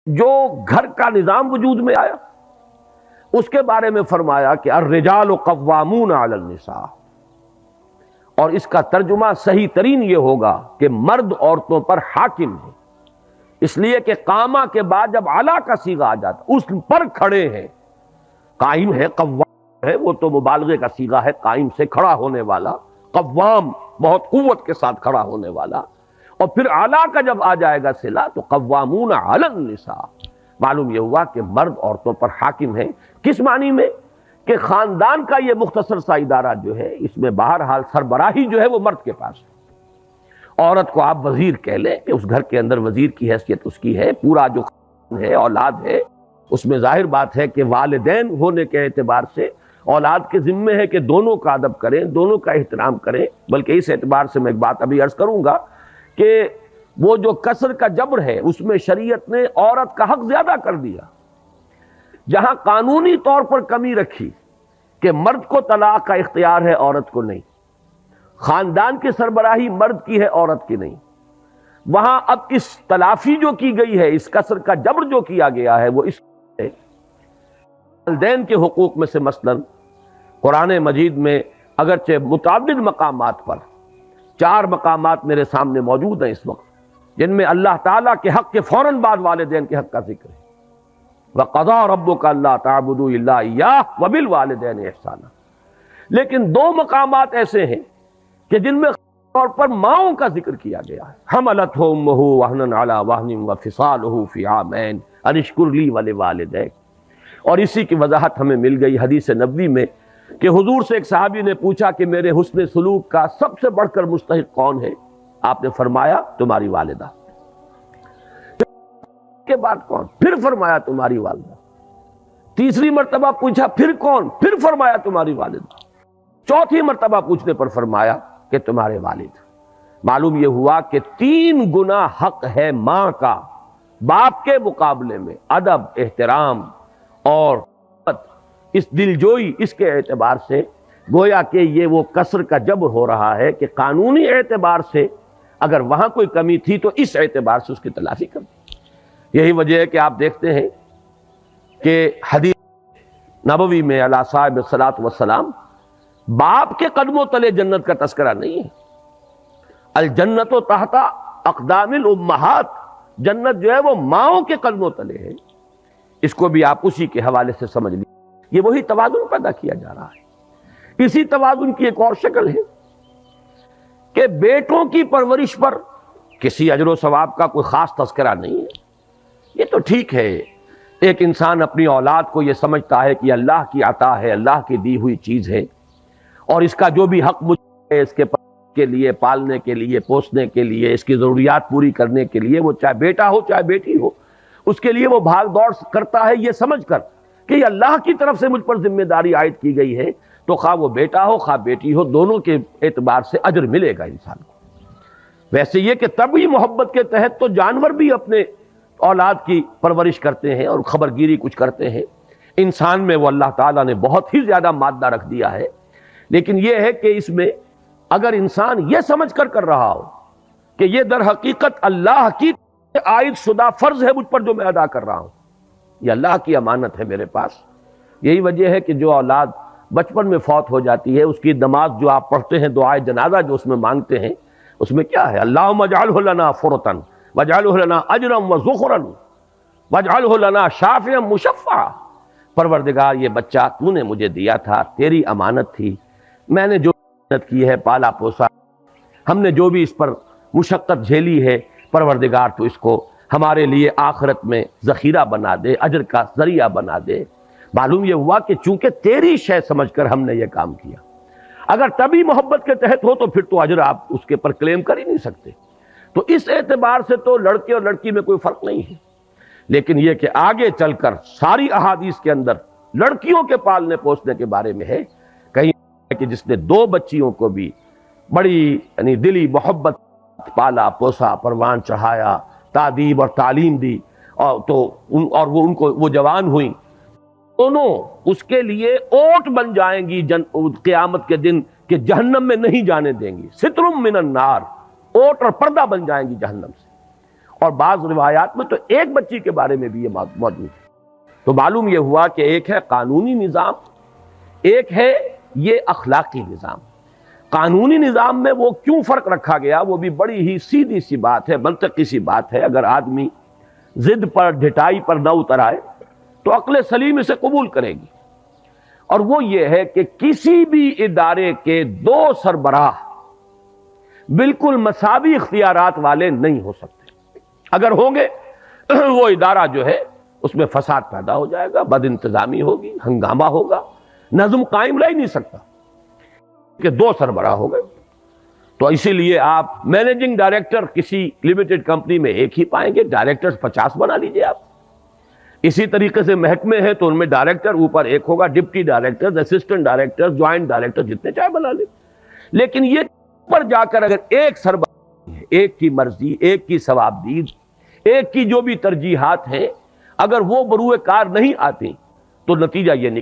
جو گھر کا نظام وجود میں آیا اس کے بارے میں فرمایا کہ الرجال قوامون علی النساء، اور اس کا ترجمہ صحیح ترین یہ ہوگا کہ مرد عورتوں پر حاکم ہے، اس لیے کہ قامہ کے بعد جب علا کا صیغہ آ جاتا اس پر کھڑے ہیں، قائم ہے، قوام ہے، وہ تو مبالغے کا صیغہ ہے، قائم سے کھڑا ہونے والا، قوام بہت قوت کے ساتھ کھڑا ہونے والا، اور پھر اعلیٰ کا جب آ جائے گا صلہ تو قوامون علی النساء، معلوم یہ ہوا کہ مرد عورتوں پر حاکم ہے۔ کس معنی میں؟ کہ خاندان کا یہ مختصر سا ادارہ جو ہے اس میں بہرحال سربراہی جو ہے وہ مرد کے پاس ہے، عورت کو آپ وزیر کہہ لیں کہ اس گھر کے اندر وزیر کی حیثیت اس کی ہے، پورا جو خاندان ہے، اولاد ہے، اس میں ظاہر بات ہے کہ والدین ہونے کے اعتبار سے اولاد کے ذمے ہے کہ دونوں کا ادب کریں، دونوں کا احترام کریں، بلکہ اس اعتبار سے میں ایک بات ابھی عرض کروں گا کہ وہ جو کسر کا جبر ہے اس میں شریعت نے عورت کا حق زیادہ کر دیا، جہاں قانونی طور پر کمی رکھی کہ مرد کو طلاق کا اختیار ہے عورت کو نہیں، خاندان کی سربراہی مرد کی ہے عورت کی نہیں، وہاں اب اس تلافی جو کی گئی ہے، اس کسر کا جبر جو کیا گیا ہے وہ اس والدین کے حقوق میں سے مثلا قرآن مجید میں اگرچہ متعدد مقامات پر 4 مقامات میرے سامنے موجود ہیں اس وقت جن میں اللہ تعالیٰ کے حق کے فوراً بعد والدین کے حق کا ذکر ہے، وَقَضَىٰ رَبُّكَ أَلَّا تَعْبُدُوا إِلَّا إِيَّاهُ وَبِالْوَالِدَيْنِ إِحْسَانًا، لیکن 2 مقامات ایسے ہیں کہ جن میں خاص طور پر ماؤں کا ذکر کیا گیا ہے، حَمَلَتْهُ أُمُّهُ وَهْنًا عَلَىٰ وَهْنٍ وَفِصَالُهُ فِي عَامَيْنِ أَنِ اشْكُرْ لِي وَلِوَالِدَيْكَ، اور اسی کی وضاحت ہمیں مل گئی حدیث نبوی میں کہ حضور سے ایک صحابی نے پوچھا کہ میرے حسن سلوک کا سب سے بڑھ کر مستحق کون ہے؟ آپ نے فرمایا تمہاری والدہ، کے بعد کون؟ پھر فرمایا تمہاری والدہ، تیسری مرتبہ پوچھا پھر کون؟ پھر فرمایا تمہاری والدہ، چوتھی مرتبہ پوچھنے پر فرمایا کہ تمہارے والد۔ معلوم یہ ہوا کہ 3 گنا حق ہے ماں کا باپ کے مقابلے میں، ادب، احترام اور اس دلجوئی، اس کے اعتبار سے گویا کہ یہ وہ کسر کا جبر ہو رہا ہے کہ قانونی اعتبار سے اگر وہاں کوئی کمی تھی تو اس اعتبار سے اس کی تلافی کر دی۔ یہی وجہ ہے کہ آپ دیکھتے ہیں کہ حدیث نبوی میں علی صاحب الصلاۃ والسلام باپ کے قدموں تلے جنت کا تذکرہ نہیں ہے، الجنت تحت اقدام الامہات، جنت جو ہے وہ ماؤں کے قدموں تلے ہے، اس کو بھی آپ اسی کے حوالے سے سمجھ لیجیے۔ یہ وہی توازن پیدا کیا جا رہا ہے۔ اسی توازن کی ایک اور شکل ہے کہ بیٹوں کی پرورش پر کسی اجر و ثواب کا کوئی خاص تذکرہ نہیں ہے، یہ تو ٹھیک ہے، ایک انسان اپنی اولاد کو یہ سمجھتا ہے کہ اللہ کی عطا ہے، اللہ کی دی ہوئی چیز ہے، اور اس کا جو بھی حق مجھے ہے اس کے لیے پالنے کے لیے، پوسنے کے لیے، اس کی ضروریات پوری کرنے کے لیے، وہ چاہے بیٹا ہو چاہے بیٹی ہو، اس کے لیے وہ بھاگ دوڑ کرتا ہے یہ سمجھ کر کہ یہ اللہ کی طرف سے مجھ پر ذمہ داری عائد کی گئی ہے، تو خواہ وہ بیٹا ہو خواہ بیٹی ہو، دونوں کے اعتبار سے اجر ملے گا انسان کو۔ ویسے یہ کہ طبعی محبت کے تحت تو جانور بھی اپنے اولاد کی پرورش کرتے ہیں اور خبرگیری کچھ کرتے ہیں، انسان میں وہ اللہ تعالیٰ نے بہت ہی زیادہ مادہ رکھ دیا ہے، لیکن یہ ہے کہ اس میں اگر انسان یہ سمجھ کر کر رہا ہو کہ یہ در حقیقت اللہ کی عائد شدہ فرض ہے مجھ پر جو میں ادا کر رہا ہوں، یہ اللہ کی امانت ہے میرے پاس۔ یہی وجہ ہے کہ جو اولاد بچپن میں فوت ہو جاتی ہے اس کی نماز جو آپ پڑھتے ہیں، دعائے جنازہ جو اس میں مانگتے ہیں، اس میں کیا ہے؟ اللہم اجعلہ لنا فرطا واجعلہ لنا اجرا وذخرا واجعلہ لنا شافعا مشفعا، پروردگار یہ بچہ تو نے مجھے دیا تھا، تیری امانت تھی، میں نے جو محنت کی ہے، پالا پوسا، ہم نے جو بھی اس پر مشقت جھیلی ہے، پروردگار تو اس کو ہمارے لیے آخرت میں ذخیرہ بنا دے، اجر کا ذریعہ بنا دے۔ معلوم یہ ہوا کہ چونکہ تیری شے سمجھ کر ہم نے یہ کام کیا، اگر تبھی محبت کے تحت ہو تو پھر تو اجر آپ اس کے پر کلیم کر ہی نہیں سکتے، تو اس اعتبار سے تو لڑکے اور لڑکی میں کوئی فرق نہیں ہے۔ لیکن یہ کہ آگے چل کر ساری احادیث کے اندر لڑکیوں کے پالنے پوسنے کے بارے میں ہے، کہیں کہ جس نے 2 بچیوں کو بھی بڑی یعنی دلی محبت پالا پوسا، پروان چڑھایا، تعدیب اور تعلیم دی، اور وہ ان کو وہ جوان ہوئیں، دونوں اس کے لیے اوٹ بن جائیں گی قیامت کے دن کہ جہنم میں نہیں جانے دیں گی، سترم من النار، اوٹ اور پردہ بن جائیں گی جہنم سے، اور بعض روایات میں تو ایک بچی کے بارے میں بھی یہ موجود ہے۔ تو معلوم یہ ہوا کہ ایک ہے قانونی نظام، ایک ہے یہ اخلاقی نظام۔ قانونی نظام میں وہ کیوں فرق رکھا گیا، وہ بھی بڑی ہی سیدھی سی بات ہے، منطقی سی بات ہے۔ اگر آدمی ضد پر ڈھٹائی پر نہ اتر آئے تو عقل سلیم اسے قبول کرے گی، اور وہ یہ ہے کہ کسی بھی ادارے کے دو سربراہ بالکل مساوی اختیارات والے نہیں ہو سکتے۔ اگر ہوں گے وہ ادارہ جو ہے اس میں فساد پیدا ہو جائے گا، بد انتظامی ہوگی، ہنگامہ ہوگا، نظم قائم رہ ہی نہیں سکتا کہ دو سربراہ ہو گئے۔ تو اسی لیے آپ مینیجنگ ڈائریکٹر کسی لمیٹڈ کمپنی میں ایک ہی پائیں گے، ڈائریکٹر 50 بنا لیجئے آپ۔ اسی طریقے سے محکمے ہیں تو ان میں ڈائریکٹر اوپر ایک ہوگا، deputy director, assistant director, joint director, جتنے چاہے بنا لیں۔ لیکن یہ پر جا کر اگر ایک سربراہ ہے، ایک کی مرضی، ایک کی ثوابدید، ایک کی جو بھی ترجیحات ہیں، اگر وہ بروئے کار نہیں آتی تو نتیجہ یہ نکل